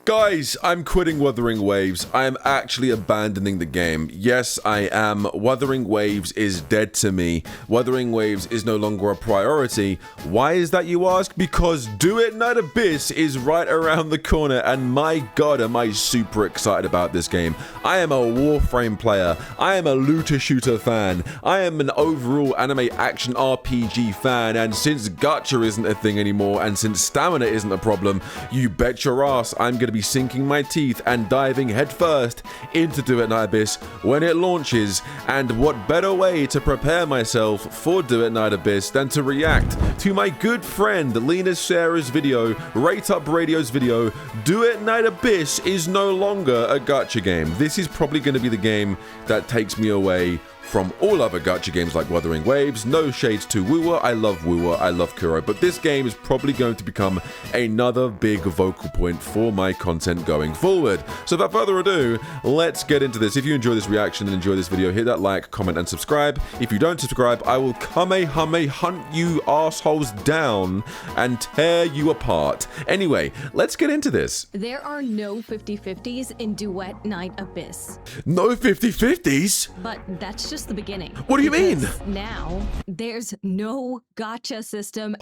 Guys, I'm quitting Wuthering Waves. I am actually abandoning the game. Yes, I am. Wuthering Waves is dead to me. Wuthering Waves is no longer a priority. Why is that, you ask? Because Duet Night Abyss is right around the corner, and my god, am I super excited about this game. I am a Warframe player. I am a looter shooter fan. I am an overall anime action RPG fan, and since gacha isn't a thing anymore, and since stamina isn't a problem, you bet your ass I'm gonna be sinking my teeth and diving headfirst into Duet Night Abyss when it launches. And what better way to prepare myself for Duet Night Abyss than to react to my good friend Lena Sarah's video, Rate Up Radio's video. Duet Night Abyss is no longer a gacha game. This is probably going to be the game that takes me away from all other gacha games like Wuthering Waves. No shades to Woowa, I love Woowa, I love Kuro, but this game is probably going to become another big vocal point for my content going forward. So without further ado, let's get into this. If you enjoy this reaction and enjoy this video, hit that like, comment, and subscribe. If you don't subscribe, I will Kamehame hunt you assholes down and tear you apart. Anyway, let's get into this. There are no 50/50s in Duet Night Abyss. No 50/50s? But that's just the beginning. What do you mean? Now, there's no gacha system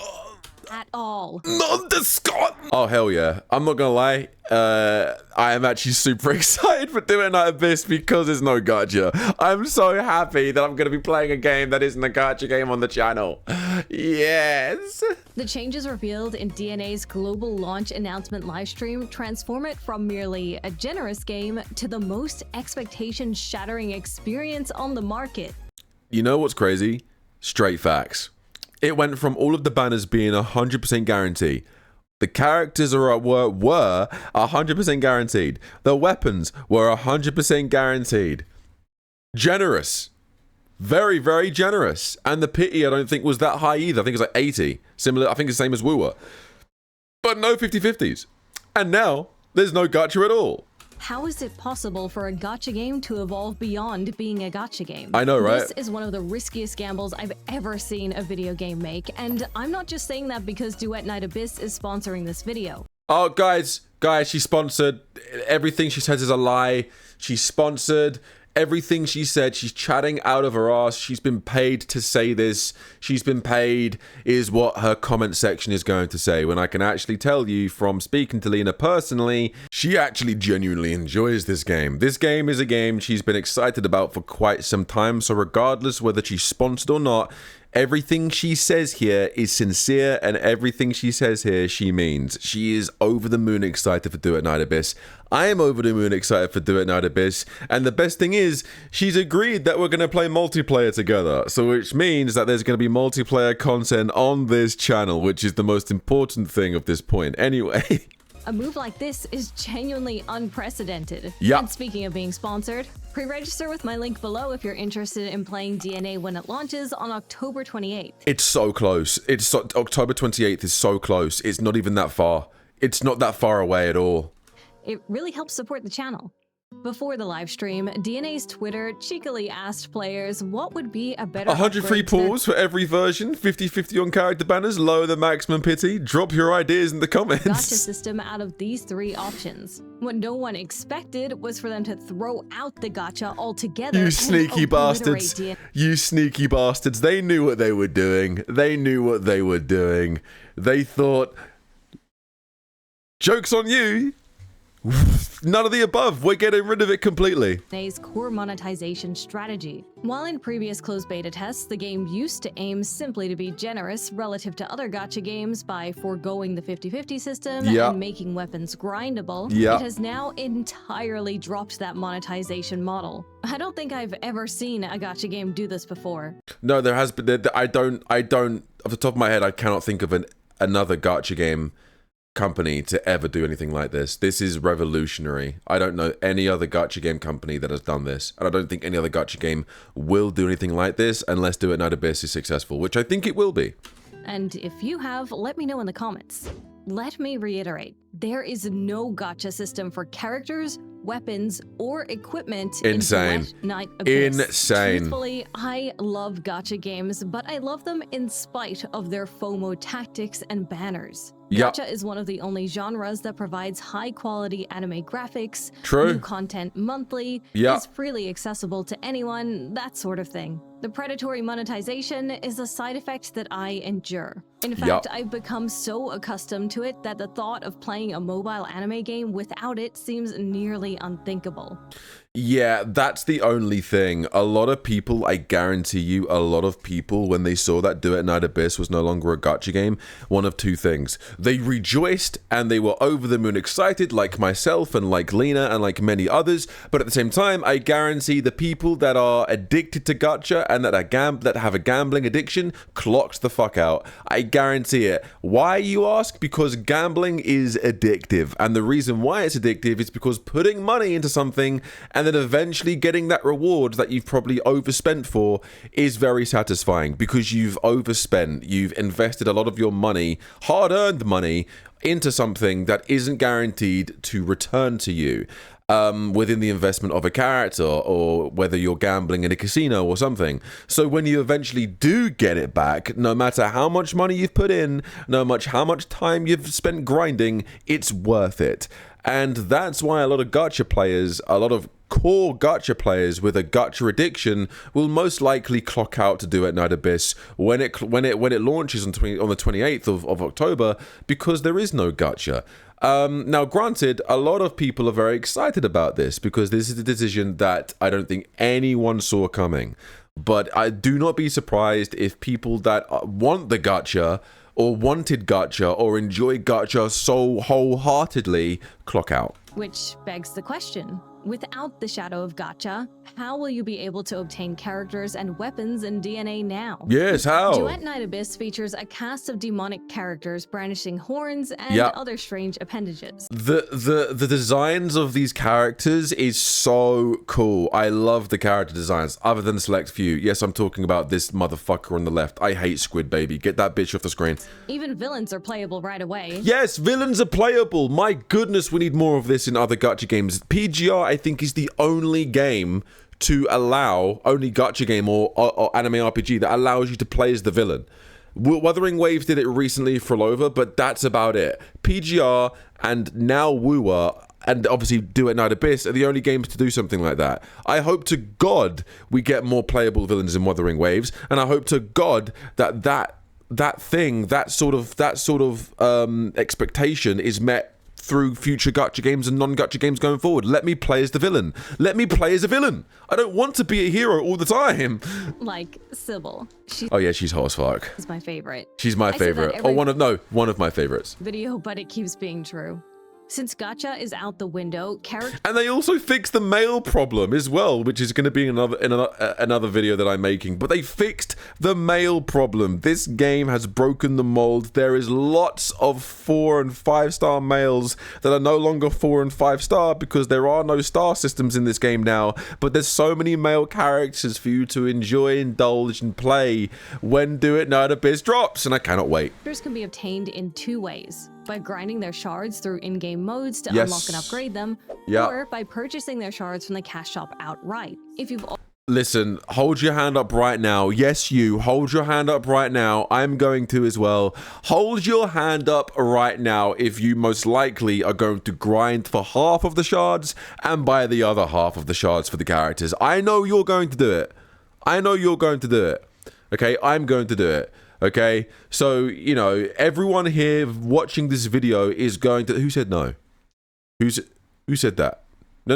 at all. Not the Scott. Oh, hell yeah. I'm not gonna lie. I am actually super excited for Duet Night Abyss because there's no gacha. I'm so happy that I'm gonna be playing a game that isn't a gacha game on the channel. Yes. The changes revealed in DNA's global launch announcement livestream transform it from merely a generous game to the most expectation-shattering experience on the market. You know what's crazy? Straight facts. It went from all of the banners being 100% guarantee. The characters were 100% guaranteed. The weapons were 100% guaranteed. Generous. Very, very generous. And the pity I don't think was that high either. I think it's like 80. Similar, I think it's the same as Woowa. But no 50/50s. And now, there's no gacha at all. How is it possible for a gacha game to evolve beyond being a gacha game? I know, right? This is one of the riskiest gambles I've ever seen a video game make, and I'm not just saying that because Duet Night Abyss is sponsoring this video. Oh, guys, she's sponsored. Everything she says is a lie. She's sponsored. Everything she said, she's chatting out of her ass. She's been paid to say this. She's been paid is what her comment section is going to say. When I can actually tell you from speaking to Lena personally, she actually genuinely enjoys this game. This game is a game she's been excited about for quite some time. So regardless whether she's sponsored or not, everything she says here is sincere, and everything she says here she means. She is over the moon excited for Duet Night Abyss. I am over the moon excited for Duet Night Abyss, and the best thing is, she's agreed that we're going to play multiplayer together, so which means that there's going to be multiplayer content on this channel, which is the most important thing of this point. Anyway. A move like this is genuinely unprecedented. Yeah. And speaking of being sponsored, pre-register with my link below if you're interested in playing DNA when it launches on October 28th. It's so close. October 28th is so close. It's not even that far. It's not that far away at all. It really helps support the channel. Before the live stream, DNA's Twitter cheekily asked players what would be a better 100 free pulls for every version, 50/50 on character banners, lower the maximum pity. Drop your ideas in the comments. Gacha system out of these three options. What no one expected was for them to throw out the gacha altogether. You sneaky bastards. You sneaky bastards. They knew what they were doing. They knew what they were doing. They thought, joke's on you. None of the above. We're getting rid of it completely. DNA's core monetization strategy. While in previous closed beta tests, the game used to aim simply to be generous relative to other gacha games by foregoing the 50/50 system and making weapons grindable, it has now entirely dropped that monetization model. I don't think I've ever seen a gacha game do this before. No, there has been. I don't. Off the top of my head, I cannot think of another gacha game company to ever do anything like this. This is revolutionary. I don't know any other gacha game company that has done this, and I don't think any other gacha game will do anything like this unless Duet Night Abyss is successful, which I think it will be. And if you have, let me know in the comments. Let me reiterate, there is no gacha system for characters, weapons, or equipment Insane. in Duet Night Abyss. Insane. Truthfully, I love gacha games, but I love them in spite of their FOMO tactics and banners. Gacha is one of the only genres that provides high-quality anime graphics, True. new content monthly, Yeah. is freely accessible to anyone, that sort of thing. The predatory monetization is a side effect that I endure. In fact, I've become so accustomed to it that the thought of playing a mobile anime game without it seems nearly unthinkable. Yeah, that's the only thing. A lot of people, I guarantee you, a lot of people, when they saw that Duet Night Abyss was no longer a gacha game, one of two things. They rejoiced and they were over the moon excited, like myself and like Lena and like many others. But at the same time, I guarantee the people that are addicted to gacha and that have a gambling addiction clocked the fuck out. I guarantee it. Why, you ask? Because gambling is addictive. And the reason why it's addictive is because putting money into something and then eventually getting that reward that you've probably overspent for is very satisfying, because you've overspent, you've invested a lot of your money, hard-earned money, into something that isn't guaranteed to return to you within the investment of a character, or whether you're gambling in a casino or something. So when you eventually do get it back, no matter how much money you've put in, no matter how much time you've spent grinding, it's worth it. And that's why a lot of gacha players, a lot of core gacha players with a gacha addiction, will most likely clock out to Duet Night Abyss when it launches on the 28th of October, because there is no gacha. Now, granted, a lot of people are very excited about this, because this is a decision that I don't think anyone saw coming. But I do not be surprised if people that want the gacha, or wanted gacha, or enjoy gacha so wholeheartedly, clock out. Which begs the question, without the shadow of gacha, how will you be able to obtain characters and weapons in DNA now? Yes, how? Duet Night Abyss features a cast of demonic characters brandishing horns and other strange appendages. The designs of these characters is so cool. I love the character designs, other than a select few. Yes, I'm talking about this motherfucker on the left. I hate Squid Baby. Get that bitch off the screen. Even villains are playable right away. Yes, villains are playable. My goodness, we need more of this in other gacha games. PGR, I think, is the only game to allow, only gacha game or anime RPG that allows you to play as the villain. Wuthering Waves did it recently for Lova, but that's about it. PGR and now Woowa, and obviously Duet Night Abyss, are the only games to do something like that. I hope to God we get more playable villains in Wuthering Waves, and I hope to God that sort of expectation is met through future gacha games and non-gacha games going forward. Let me play as the villain. Let me play as a villain. I don't want to be a hero all the time. Like Sybil. Oh yeah, she's hot as fuck. She's my favorite. She's my favorite. Or one of my favorites. Video, but it keeps being true. Since gacha is out the window, and they also fixed the mail problem as well, which is going to be another video that I'm making. But they fixed the mail problem. This game has broken the mold. There is lots of 4 and 5 star mails that are no longer 4 and 5 star, because there are no star systems in this game now. But there's so many male characters for you to enjoy, indulge, and play when Duet Night Abyss drops, and I cannot wait. Characters can be obtained in 2 ways. By grinding their shards through in-game modes to unlock and upgrade them, or by purchasing their shards from the cash shop outright. If you've Listen, hold your hand up right now. Yes, you. Hold your hand up right now. I'm going to as well. Hold your hand up right now if you most likely are going to grind for half of the shards and buy the other half of the shards for the characters. I know you're going to do it. I know you're going to do it. Okay, I'm going to do it. Okay, so, you know, everyone here watching this video is going to... Who said no? Who said that? No.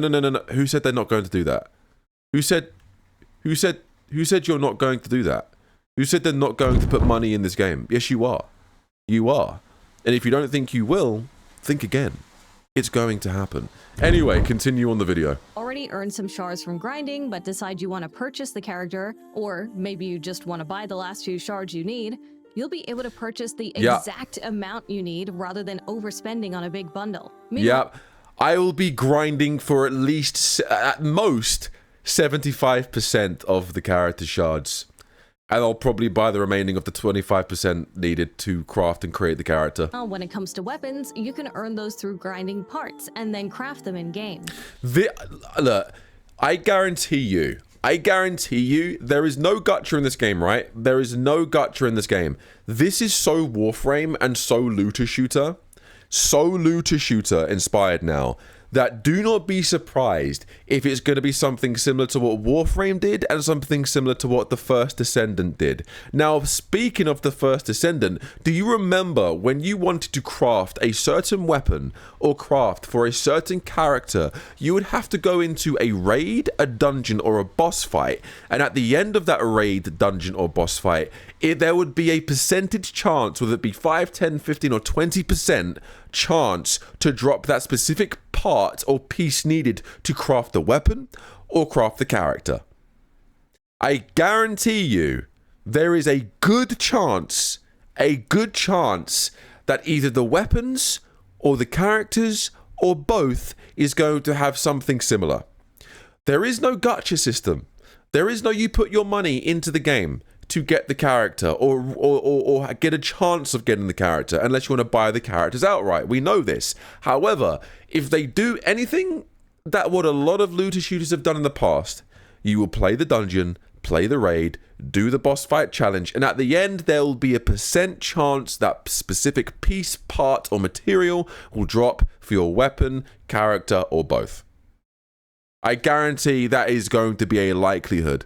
Who said they're not going to do that? Who said you're not going to do that? Who said they're not going to put money in this game? Yes, you are. You are. And if you don't think you will, think again. It's going to happen. Anyway, continue on the video. Already earned some shards from grinding, but decide you want to purchase the character, or maybe you just want to buy the last few shards you need, you'll be able to purchase the exact amount you need rather than overspending on a big bundle. Yep. I will be grinding for at least, at most, 75% of the character shards. And I'll probably buy the remaining of the 25% needed to craft and create the character. When it comes to weapons, you can earn those through grinding parts and then craft them in-game. Look, I guarantee you, I guarantee you there is no gacha in this game, right? There is no gacha in this game. This is so Warframe and so looter shooter inspired now, that do not be surprised if it's going to be something similar to what Warframe did and something similar to what the First Descendant did. Now, speaking of the First Descendant, do you remember when you wanted to craft a certain weapon or craft for a certain character, you would have to go into a raid, a dungeon, or a boss fight, and at the end of that raid, dungeon, or boss fight, there would be a percentage chance, whether it be 5, 10, 15, or 20% chance to drop that specific part or piece needed to craft the weapon or craft the character. I guarantee you there is a good chance that either the weapons or the characters or both is going to have something similar. There is no gacha system. There is no you put your money into the game to get the character or get a chance of getting the character unless you want to buy the characters outright. We know this. However, if they do anything that what a lot of looter shooters have done in the past, you will play the dungeon, play the raid, do the boss fight challenge, and at the end there will be a percent chance that specific piece, part, or material will drop for your weapon, character, or both. I guarantee that is going to be a likelihood.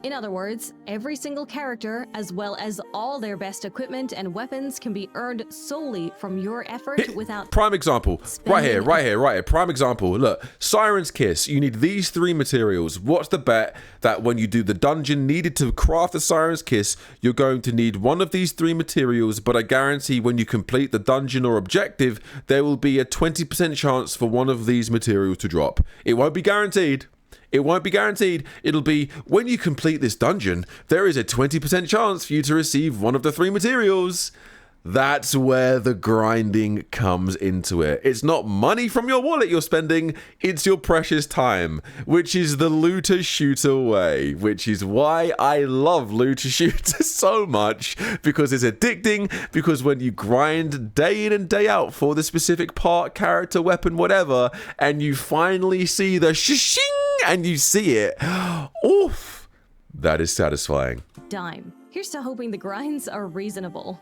In other words, every single character, as well as all their best equipment and weapons, can be earned solely from your effort without... Prime example. Right here. Prime example. Look, Siren's Kiss. You need these 3 materials. What's the bet that when you do the dungeon needed to craft the Siren's Kiss, you're going to need one of these 3 materials, but I guarantee when you complete the dungeon or objective, there will be a 20% chance for one of these materials to drop. It won't be guaranteed. It won't be guaranteed. It'll be, when you complete this dungeon, there is a 20% chance for you to receive one of the 3 materials. That's where the grinding comes into it. It's not money from your wallet you're spending, it's your precious time, which is the looter shooter way, which is why I love looter shooter so much, because it's addicting, because when you grind day in and day out for the specific part, character, weapon, whatever, and you finally see the shishing and you see it, oof, that is satisfying. Dime. Here's to hoping the grinds are reasonable.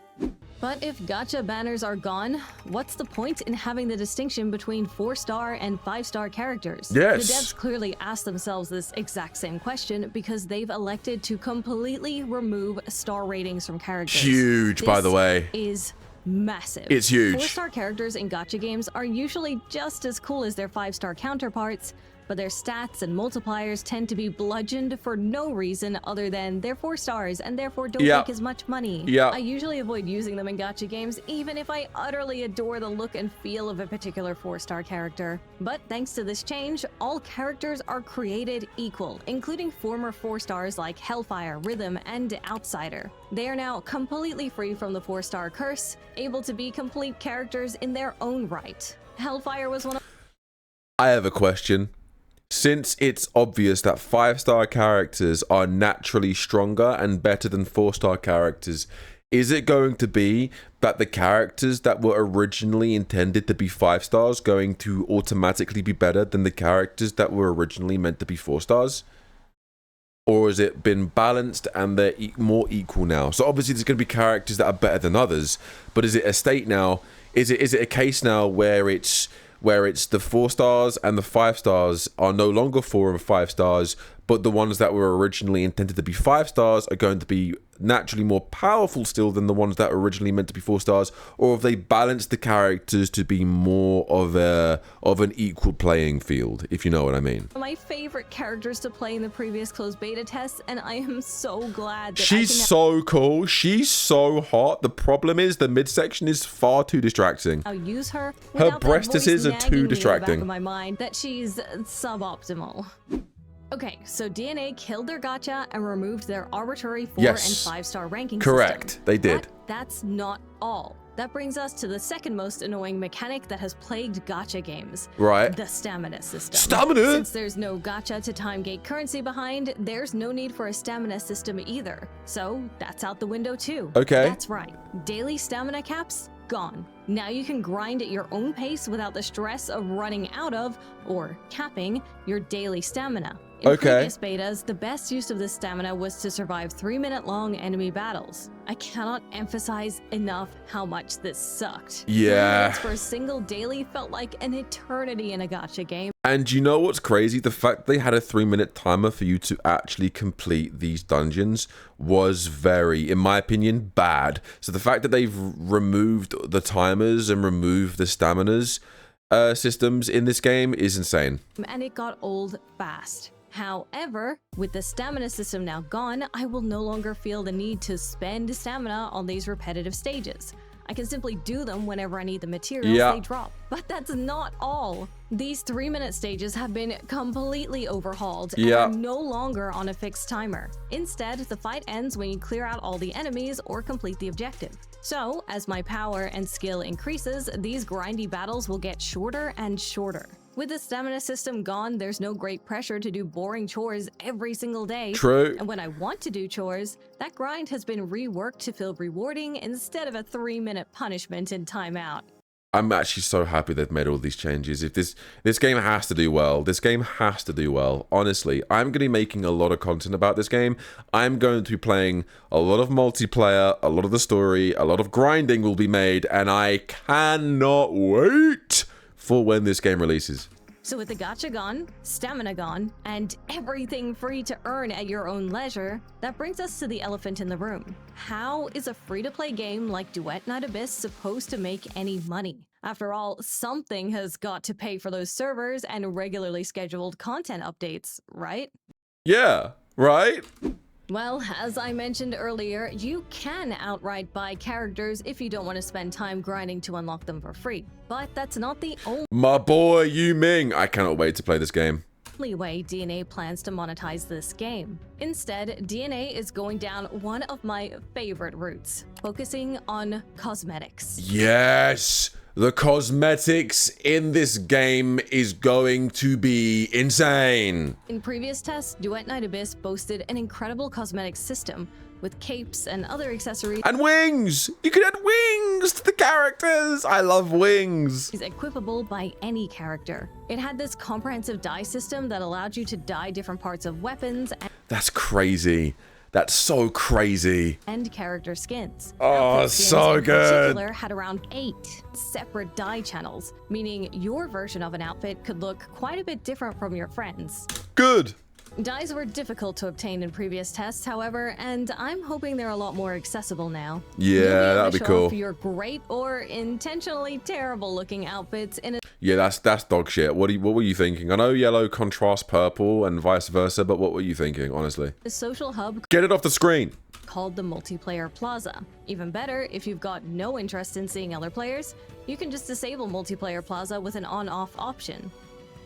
But if gacha banners are gone, what's the point in having the distinction between 4-star and 5-star characters? Yes. The devs clearly asked themselves this exact same question because they've elected to completely remove star ratings from characters. Huge, by the way. Is massive. It's huge. 4-star characters in gacha games are usually just as cool as their 5-star counterparts, but their stats and multipliers tend to be bludgeoned for no reason other than they're 4 stars and therefore don't make as much money. I usually avoid using them in gacha games, even if I utterly adore the look and feel of a particular 4-star character. But thanks to this change, all characters are created equal, including former 4 stars like Hellfire, Rhythm, and Outsider. They are now completely free from the 4-star curse, able to be complete characters in their own right. Hellfire was one of... I have a question. Since it's obvious that 5-star characters are naturally stronger and better than 4-star characters, is it going to be that the characters that were originally intended to be 5 stars going to automatically be better than the characters that were originally meant to be 4 stars? Or has it been balanced and they're more equal now? So obviously there's going to be characters that are better than others, but is it a state now? Is it a case now where it's the 4 stars and the 5 stars are no longer 4 and 5 stars, but the ones that were originally intended to be 5 stars are going to be naturally more powerful still than the ones that were originally meant to be 4 stars? Or have they balanced the characters to be more of an equal playing field, if you know what I mean? My favorite characters to play in the previous closed beta tests, and I am so glad that she's so cool. She's so hot. The problem is the midsection is far too distracting. I'll use her. Her breastises are too distracting. In the back of my mind that she's suboptimal. Okay, so DNA killed their gacha and removed their arbitrary 4 and 5-star ranking Correct, system. they did. But that's not all. That brings us to the second most annoying mechanic that has plagued gacha games. Right. The stamina system. Stamina? Since there's no gacha to time gate currency behind, there's no need for a stamina system either. So that's out the window too. Okay. That's right. Daily stamina caps? Gone. Now you can grind at your own pace without the stress of running out of, or capping, your daily stamina. In previous betas, the best use of this stamina was to survive 3-minute-long enemy battles. I cannot emphasize enough how much this sucked. Yeah. 3 minutes for a single daily felt like an eternity in a gacha game. And you know what's crazy? The fact they had a 3-minute timer for you to actually complete these dungeons was very, in my opinion, bad. So the fact that they've removed the timers and removed the staminas systems in this game is insane. And it got old fast. However, with the stamina system now gone, I will no longer feel the need to spend stamina on these repetitive stages. I can simply do them whenever I need the materials they drop. But that's not all. These 3-minute stages have been completely overhauled and are no longer on a fixed timer. Instead, the fight ends when you clear out all the enemies or complete the objective. So, as my power and skill increases, these grindy battles will get shorter and shorter. With the stamina system gone, there's no great pressure to do boring chores every single day. True. And when I want to do chores, that grind has been reworked to feel rewarding instead of a 3-minute punishment in timeout. I'm actually so happy they've made all these changes. If this game has to do well. This game has to do well. Honestly, I'm going to be making a lot of content about this game. I'm going to be playing a lot of multiplayer, a lot of the story, a lot of grinding will be made, and I cannot wait for when this game releases. So with the gacha gone, stamina gone, and everything free to earn at your own leisure, that brings us to the elephant in the room. How is a free-to-play game like Duet Night Abyss supposed to make any money? After all, something has got to pay for those servers and regularly scheduled content updates, right? Yeah, right? Well, as I mentioned earlier, you can outright buy characters if you don't want to spend time grinding to unlock them for free. But that's not the only My boy, Yu Ming. I cannot wait to play this game. way DNA plans to monetize this game. Instead, DNA is going down one of my favorite routes, focusing on cosmetics. Yes! The cosmetics in this game is going to be insane. In previous tests, Duet Night Abyss boasted an incredible cosmetics system with capes and other accessories. And wings! You can add wings to the characters! I love wings! Is equipable by any character. It had this comprehensive dye system that allowed you to dye different parts of weapons and That's crazy. That's so crazy. and character skins. Oh, Outfit skins so in good. particular had around 8 separate dye channels, meaning your version of an outfit could look quite a bit different from your friends. Good. Dyes were difficult to obtain in previous tests, however, and I'm hoping they're a lot more accessible now. Yeah, that'd be show cool. off your great or intentionally terrible looking outfits in a Yeah, that's dog shit. What were you thinking? I know yellow contrasts purple and vice versa, but what were you thinking, honestly? social hub Get it off the screen. called the Multiplayer Plaza. Even better, if you've got no interest in seeing other players, you can just disable Multiplayer Plaza with an on-off option.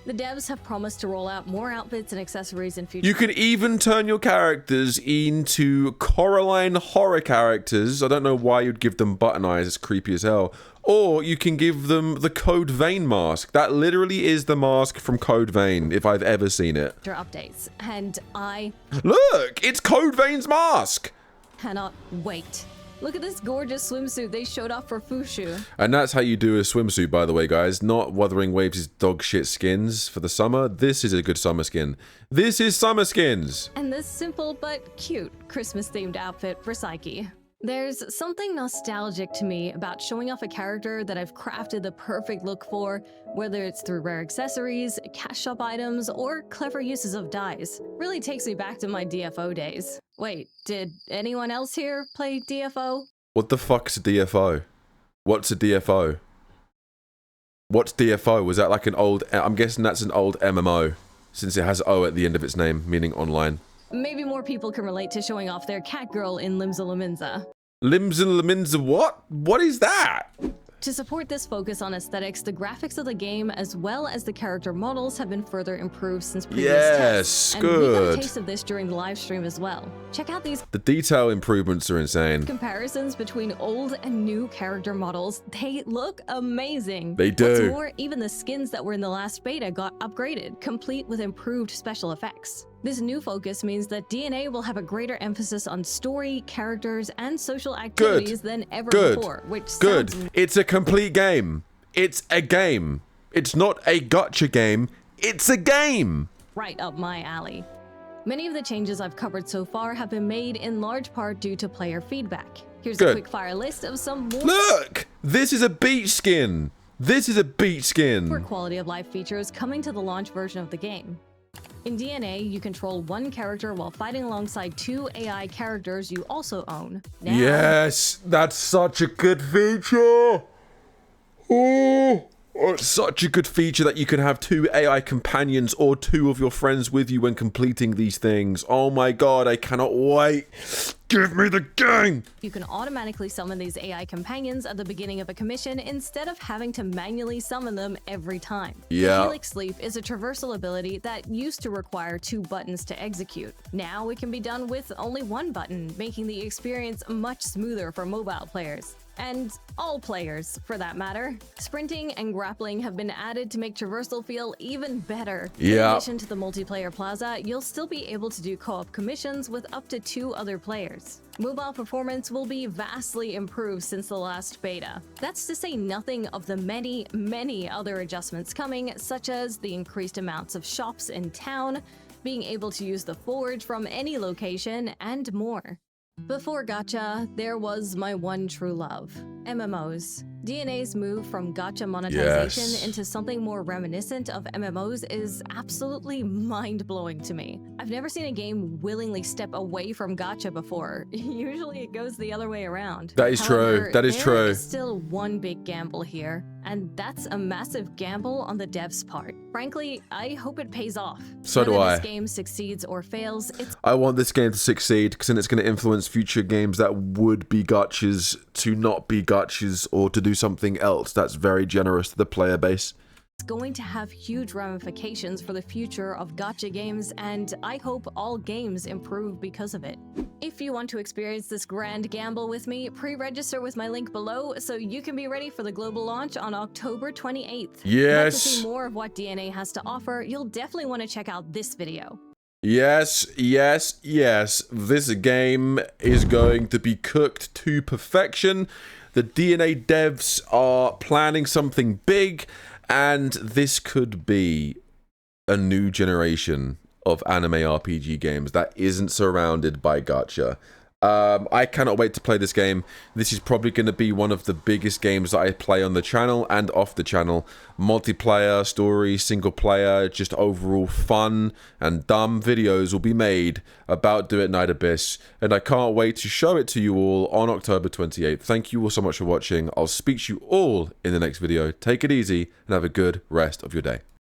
The devs have promised to roll out more outfits and accessories in future. You can even turn your characters into Coraline horror characters. I don't know why you'd give them button eyes, it's creepy as hell. Or you can give them the Code Vein mask. That literally is the mask from Code Vein, if I've ever seen it. updates, and I Look, it's Code Vein's mask! cannot wait. Look at this gorgeous swimsuit they showed off for Fushu. And that's how you do a swimsuit, by the way, guys. Not Wuthering Waves' dog shit skins for the summer. This is a good summer skin. This is summer skins. And this simple but cute Christmas-themed outfit for Psyche. There's something nostalgic to me about showing off a character that I've crafted the perfect look for, whether it's through rare accessories, cash shop items, or clever uses of dyes. Really takes me back to my DFO days. Wait, did anyone else here play DFO? What the fuck's a DFO? What's a DFO? What's DFO? Was that like an old... I'm guessing that's an old MMO, since it has O at the end of its name, meaning online. Maybe more people can relate to showing off their cat girl in Limsa Laminza. Limsa Laminza what? What is that? To support this focus on aesthetics, the graphics of the game as well as the character models have been further improved since previous tests. And we got a good. taste of this during the live stream as well. Check out these The detail improvements are insane. comparisons between old and new character models. They look amazing. They do. What's more, even the skins that were in the last beta got upgraded, complete with improved special effects. This new focus means that DNA will have a greater emphasis on story, characters, and social activities than ever before, which sounds It's a complete game. It's a game. It's not a gotcha game. It's a game. right up my alley. Many of the changes I've covered so far have been made in large part due to player feedback. Here's a quick fire list of some more— Look! This is a beach skin! This is a beach skin! For quality of life features coming to the launch version of the game. In DNA, you control one character while fighting alongside 2 AI characters you also own. Now, yes! That's such a good feature! Oh! It's such a good feature that you can have 2 AI companions or 2 of your friends with you when completing these things. Oh my god, I cannot wait. Give me the game! You can automatically summon these AI companions at the beginning of a commission instead of having to manually summon them every time. Yeah. Helix Sleep is a traversal ability that used to require 2 buttons to execute. Now it can be done with only 1 button, making the experience much smoother for mobile players. And all players, for that matter. Sprinting and grappling have been added to make traversal feel even better. Yeah. In addition to the multiplayer plaza, you'll still be able to do co-op commissions with up to 2 other players. Mobile performance will be vastly improved since the last beta. That's to say nothing of the many, many other adjustments coming, such as the increased amounts of shops in town, being able to use the forge from any location, and more. Before Gacha, there was my one true love, MMOs. DNA's move from Gacha monetization into something more reminiscent of MMOs is absolutely mind-blowing to me. I've never seen a game willingly step away from Gacha before. Usually it goes the other way around. That is true. That is true. There is still one big gamble here, and that's a massive gamble on the devs' part. Frankly, I hope it pays off. So do I. Whether this game succeeds or fails, I want this game to succeed because then it's going to influence future games that would be gachas to not be gachas or to do something else that's very generous to the player base. It's going to have huge ramifications for the future of gacha games, and I hope all games improve because of it. If you want to experience this grand gamble with me, pre-register with my link below so you can be ready for the global launch on October 28th. Yes. If you'd like to see more of what DNA has to offer, you'll definitely want to check out this video. Yes, yes, yes. This game is going to be cooked to perfection. The DNA devs are planning something big, and this could be a new generation of anime RPG games that isn't surrounded by gacha. I cannot wait to play this game. This is probably going to be one of the biggest games that I play on the channel and off the channel. Multiplayer, story, single player, just overall fun and dumb videos will be made about Duet Night Abyss, and I can't wait to show it to you all on October 28th. Thank you all so much for watching. I'll speak to you all in the next video. Take it easy and have a good rest of your day.